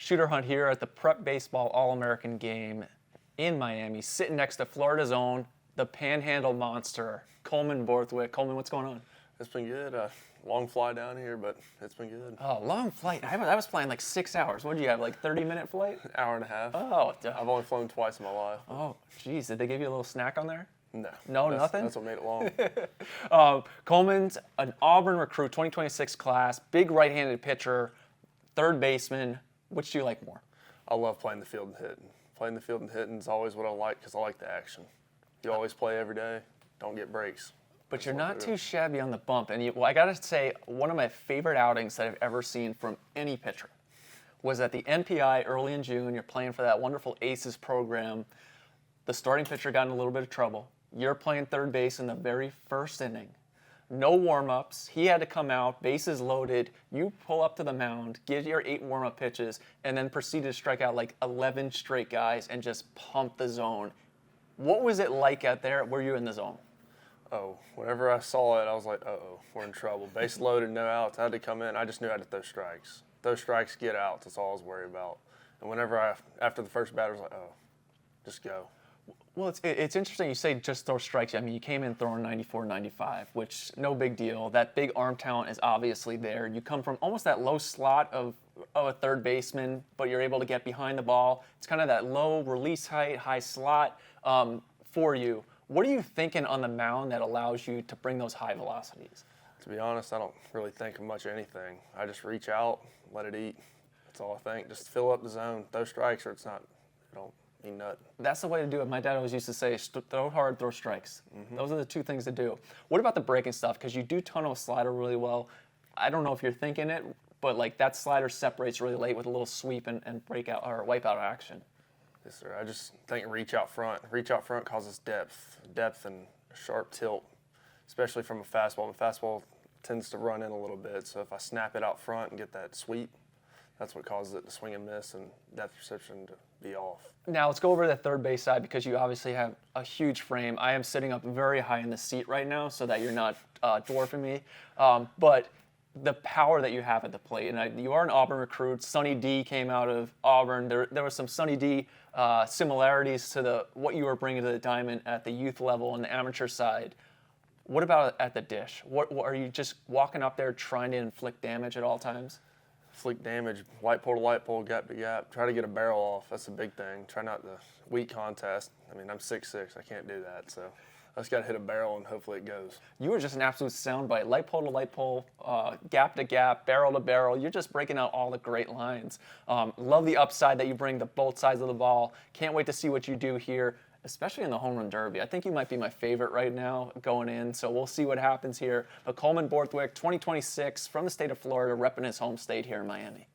Shooter Hunt here at the Prep Baseball All-American game in Miami, sitting next to Florida's own, the Panhandle Monster, Coleman Borthwick. Coleman, what's going on? It's been good. Long fly down here, but it's been good. Oh, long flight. I was flying like 6 hours. What did you have, like 30-minute flight? Hour and a half. Oh. I've only flown twice in my life. Oh, geez. Did they give you a little snack on there? No. No, nothing? That's what made it long. Coleman's an Auburn recruit, 2026 class, big right-handed pitcher, third baseman. Which do you like more? I love playing the field and hitting. Playing the field and hitting is always what I like because I like the action. You always play every day. Don't get breaks. But you're not too shabby on the bump. And I got to say, one of my favorite outings that I've ever seen from any pitcher was at the NPI early in June. You're playing for that wonderful ACES program. The starting pitcher got in a little bit of trouble. You're playing third base in the very first inning. No warm-ups. He had to come out, bases loaded. You pull up to the mound, give your 8 warm-up pitches, and then proceed to strike out like 11 straight guys and just pump the zone. What was it like out there? Were you in the zone? Oh, whenever I saw it, I was like, uh-oh, we're in trouble. Base loaded, no outs. I had to come in. I just knew I had to throw strikes. Those strikes, get outs. That's all I was worried about. And whenever after the first batter, I was like, oh, just go. Well, it's interesting you say just throw strikes. I mean, you came in throwing 94, 95, which no big deal. That big arm talent is obviously there. You come from almost that low slot of a third baseman, but you're able to get behind the ball. It's kind of that low release height, high slot for you. What are you thinking on the mound that allows you to bring those high velocities? To be honest, I don't really think of much of anything. I just reach out, let it eat. That's all I think. Just fill up the zone, throw strikes, or it's not, don't eat nut. That's the way to do it. My dad always used to say, throw hard, throw strikes. Mm-hmm. Those are the two things to do. What about the breaking stuff? Because you do tunnel a slider really well. I don't know if you're thinking it, but like that slider separates really late with a little sweep and break out or wipe out action. Yes, sir. I just think reach out front. Reach out front causes depth and sharp tilt, especially from a fastball. The fastball tends to run in a little bit, so if I snap it out front and get that sweep, that's what causes it to swing and miss and depth perception to be off. Now let's go over to the third base side because you obviously have a huge frame. I am sitting up very high in the seat right now so that you're not dwarfing me. But the power that you have at the plate, and you are an Auburn recruit. Sonny D came out of Auburn. There was some Sonny D similarities to what you were bringing to the diamond at the youth level and the amateur side. What about at the dish? What are you just walking up there trying to inflict damage at all times? Inflict damage, light pole to light pole, gap to gap. Try to get a barrel off. That's a big thing. Try not to weak contest. I mean, I'm 6'6". I can't do that, so I just got to hit a barrel and hopefully it goes. You were just an absolute soundbite. Light pole to light pole, gap to gap, barrel to barrel. You're just breaking out all the great lines. Love the upside that you bring to both sides of the ball. Can't wait to see what you do here, especially in the home run derby. I think you might be my favorite right now going in, so we'll see what happens here. But Coleman Borthwick, 2026, from the state of Florida, repping his home state here in Miami.